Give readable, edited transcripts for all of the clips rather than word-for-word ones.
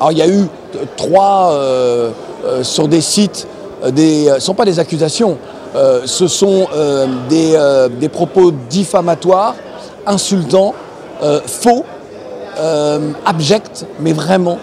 Alors il y a eu sur des sites, ce ne sont pas des accusations, ce sont des propos diffamatoires, insultants, faux, abjects, mais vraiment,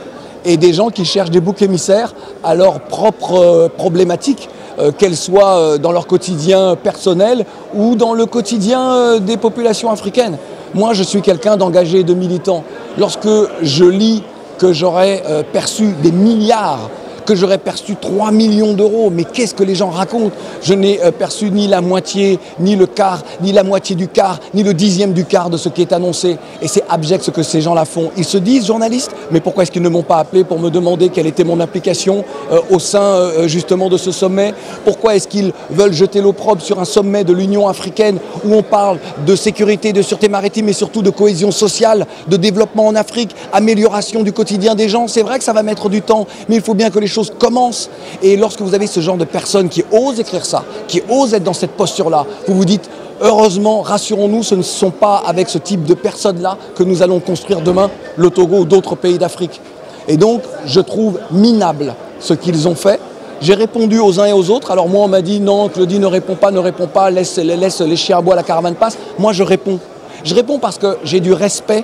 et des gens qui cherchent des boucs émissaires à leurs propres problématiques, qu'elles soient dans leur quotidien personnel ou dans le quotidien des populations africaines. Moi, je suis quelqu'un d'engagé et de militant. Lorsque je lis que j'aurais perçu des milliards, que j'aurais perçu 3 millions d'euros, mais qu'est-ce que les gens racontent? Je n'ai perçu ni la moitié, ni le quart, ni la moitié du quart, ni le dixième du quart de ce qui est annoncé. Et c'est abject ce que ces gens-là font. Ils se disent journalistes, mais pourquoi est-ce qu'ils ne m'ont pas appelé pour me demander quelle était mon implication au sein justement de ce sommet? Pourquoi est-ce qu'ils veulent jeter l'opprobre sur un sommet de l'Union africaine où on parle de sécurité, de sûreté maritime et surtout de cohésion sociale, de développement en Afrique, amélioration du quotidien des gens? C'est vrai que ça va mettre du temps, mais il faut bien que les choses commencent. Et lorsque vous avez ce genre de personnes qui osent écrire ça, qui osent être dans cette posture-là, vous vous dites, heureusement, rassurons-nous, ce ne sont pas avec ce type de personnes-là que nous allons construire demain le Togo ou d'autres pays d'Afrique. Et donc, je trouve minable ce qu'ils ont fait. J'ai répondu aux uns et aux autres. Alors moi, on m'a dit, non, Claudie, ne réponds pas, laisse les chiens à bois, la caravane passe. Moi, je réponds. Je réponds parce que j'ai du respect,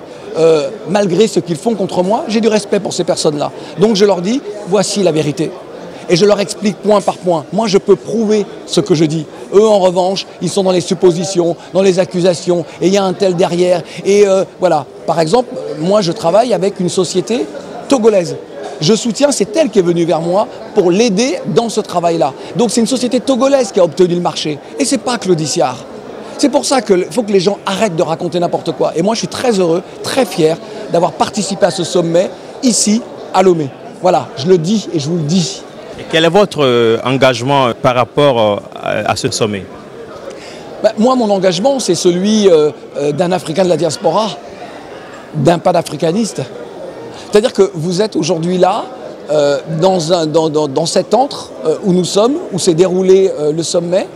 malgré ce qu'ils font contre moi, j'ai du respect pour ces personnes-là. Donc je leur dis, voici la vérité. Et je leur explique point par point. Moi, je peux prouver ce que je dis. Eux, en revanche, ils sont dans les suppositions, dans les accusations, et il y a un tel derrière. Et voilà. Par exemple, moi, je travaille avec une société togolaise. Je soutiens, c'est elle qui est venue vers moi pour l'aider dans ce travail-là. Donc c'est une société togolaise qui a obtenu le marché. Et c'est pas Claudie Siard. C'est pour ça qu'il faut que les gens arrêtent de raconter n'importe quoi. Et moi, je suis très heureux, très fier d'avoir participé à ce sommet, ici, à Lomé. Voilà, je le dis et je vous le dis. Et quel est votre engagement par rapport à ce sommet? Moi, mon engagement, c'est celui d'un Africain de la diaspora, d'un panafricaniste. C'est-à-dire que vous êtes aujourd'hui là, dans cet antre où nous sommes, où s'est déroulé le sommet.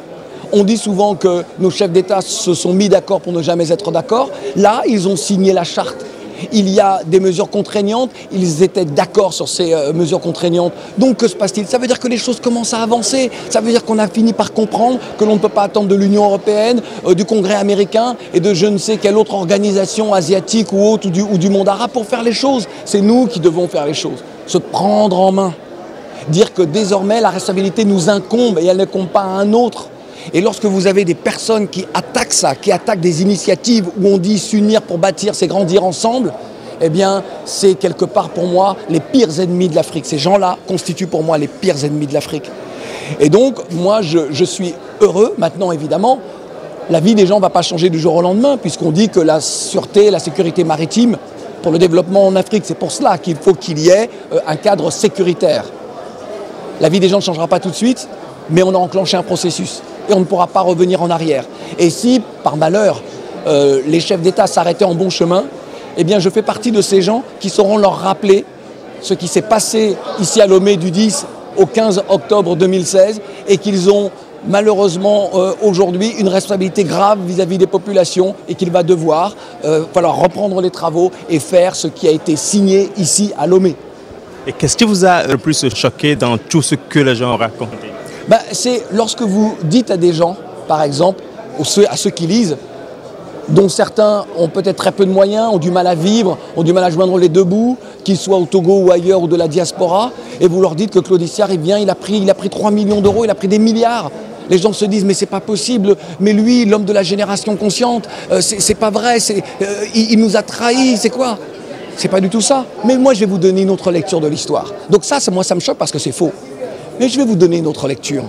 On dit souvent que nos chefs d'État se sont mis d'accord pour ne jamais être d'accord. Là, ils ont signé la charte. Il y a des mesures contraignantes. Ils étaient d'accord sur ces mesures contraignantes. Donc, que se passe-t-il? Ça veut dire que les choses commencent à avancer. Ça veut dire qu'on a fini par comprendre que l'on ne peut pas attendre de l'Union européenne, du Congrès américain et de je ne sais quelle autre organisation asiatique ou autre ou du monde arabe pour faire les choses. C'est nous qui devons faire les choses. Se prendre en main. Dire que désormais, la responsabilité nous incombe et elle ne compte pas à un autre. Et lorsque vous avez des personnes qui attaquent ça, qui attaquent des initiatives où on dit s'unir pour bâtir, c'est grandir ensemble, eh bien, c'est quelque part pour moi les pires ennemis de l'Afrique. Ces gens-là constituent pour moi les pires ennemis de l'Afrique. Et donc, moi, je suis heureux. Maintenant, évidemment, la vie des gens ne va pas changer du jour au lendemain, puisqu'on dit que la sûreté, la sécurité maritime, pour le développement en Afrique, c'est pour cela qu'il faut qu'il y ait un cadre sécuritaire. La vie des gens ne changera pas tout de suite, mais on a enclenché un processus. Et on ne pourra pas revenir en arrière. Et si, par malheur, les chefs d'État s'arrêtaient en bon chemin, eh bien je fais partie de ces gens qui sauront leur rappeler ce qui s'est passé ici à Lomé du 10 au 15 octobre 2016 et qu'ils ont malheureusement aujourd'hui une responsabilité grave vis-à-vis des populations et qu'il va devoir falloir reprendre les travaux et faire ce qui a été signé ici à Lomé. Et qu'est-ce qui vous a le plus choqué dans tout ce que les gens ont raconté? C'est lorsque vous dites à des gens, par exemple, à ceux qui lisent, dont certains ont peut-être très peu de moyens, ont du mal à vivre, ont du mal à joindre les deux bouts, qu'ils soient au Togo ou ailleurs ou de la diaspora, et vous leur dites que Claudie Siard, il a pris 3 millions d'euros, il a pris des milliards. Les gens se disent mais c'est pas possible, mais lui, l'homme de la génération consciente, c'est pas vrai, il nous a trahis, c'est quoi? C'est pas du tout ça. Mais moi je vais vous donner une autre lecture de l'histoire. Donc ça me choque parce que c'est faux. Mais je vais vous donner une autre lecture.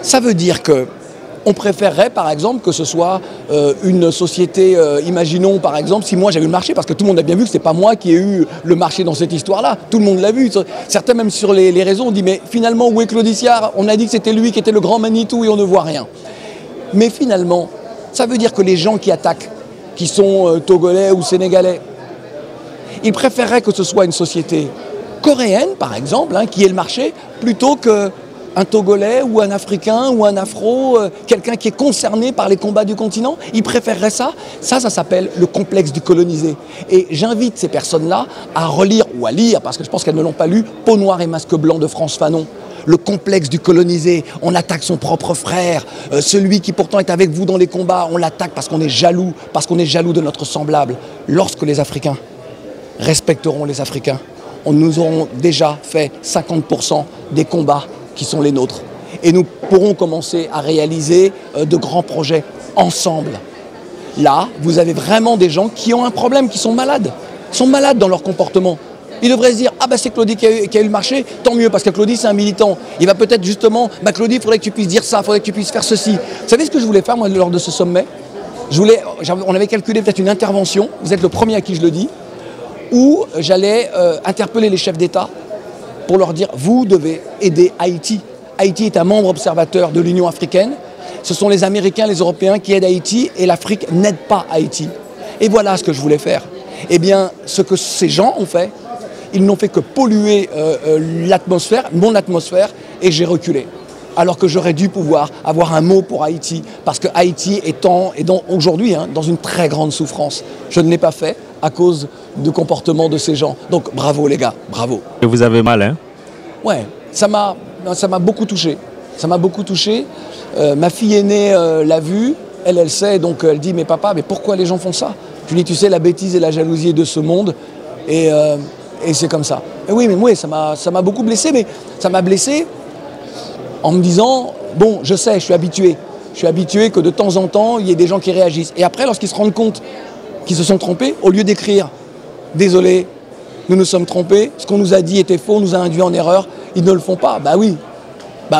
Ça veut dire qu'on préférerait, par exemple, que ce soit une société, imaginons par exemple, si moi j'avais eu le marché, parce que tout le monde a bien vu que ce n'est pas moi qui ai eu le marché dans cette histoire-là, tout le monde l'a vu. Certains même sur les réseaux ont dit, mais finalement, où est Claudie Siard? On a dit que c'était lui qui était le grand Manitou et on ne voit rien. Mais finalement, ça veut dire que les gens qui attaquent, qui sont togolais ou sénégalais, ils préféreraient que ce soit une société coréenne, par exemple, qui ait le marché, plutôt que un Togolais ou un Africain ou un Afro, quelqu'un qui est concerné par les combats du continent, ils préféreraient ça. Ça s'appelle le complexe du colonisé. Et j'invite ces personnes-là à relire ou à lire, parce que je pense qu'elles ne l'ont pas lu, Peau noire et masque blanc de Frantz Fanon. Le complexe du colonisé, on attaque son propre frère, celui qui pourtant est avec vous dans les combats, on l'attaque parce qu'on est jaloux de notre semblable. Lorsque les Africains respecteront les Africains, nous aurons déjà fait 50% des combats qui sont les nôtres. Et nous pourrons commencer à réaliser de grands projets ensemble. Là, vous avez vraiment des gens qui ont un problème, qui sont malades. Ils sont malades dans leur comportement. Ils devraient se dire, ah ben c'est Claudie qui a eu le marché, tant mieux, parce que Claudie c'est un militant. Il va peut-être justement, bah Claudie, il faudrait que tu puisses dire ça, il faudrait que tu puisses faire ceci. Vous savez ce que je voulais faire moi lors de ce sommet? On avait calculé peut-être une intervention, vous êtes le premier à qui je le dis, où j'allais interpeller les chefs d'État pour leur dire, vous devez aider Haïti. Haïti est un membre observateur de l'Union africaine. Ce sont les Américains, les Européens qui aident Haïti et l'Afrique n'aide pas Haïti. Et voilà ce que je voulais faire. Eh bien, ce que ces gens ont fait, ils n'ont fait que polluer l'atmosphère, mon atmosphère, et j'ai reculé. Alors que j'aurais dû pouvoir avoir un mot pour Haïti, parce que Haïti est aujourd'hui dans une très grande souffrance. Je ne l'ai pas fait à cause du comportement de ces gens. Donc bravo les gars, bravo. Et vous avez mal, hein? Ouais, ça m'a beaucoup touché. Ça m'a beaucoup touché. Ma fille aînée l'a vu, elle sait, donc elle dit, mais papa, mais pourquoi les gens font ça? Je lui dis, tu sais, la bêtise et la jalousie de ce monde, et c'est comme ça. Et oui, mais moi, ça m'a beaucoup blessé, mais ça m'a blessé en me disant, bon, je sais, je suis habitué. Je suis habitué que de temps en temps, il y ait des gens qui réagissent. Et après, lorsqu'ils se rendent compte qu'ils se sont trompés, au lieu d'écrire, désolé, nous nous sommes trompés, ce qu'on nous a dit était faux, nous a induit en erreur, ils ne le font pas. Bah oui,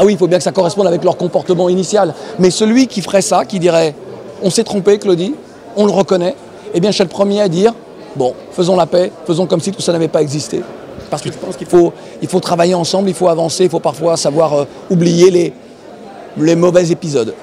il faut bien que ça corresponde avec leur comportement initial. Mais celui qui ferait ça, qui dirait, on s'est trompé, Claudie, on le reconnaît, eh bien, je suis le premier à dire, bon, faisons la paix, faisons comme si tout ça n'avait pas existé. Parce que je pense qu'il faut travailler ensemble, il faut avancer, il faut parfois savoir oublier les mauvais épisodes.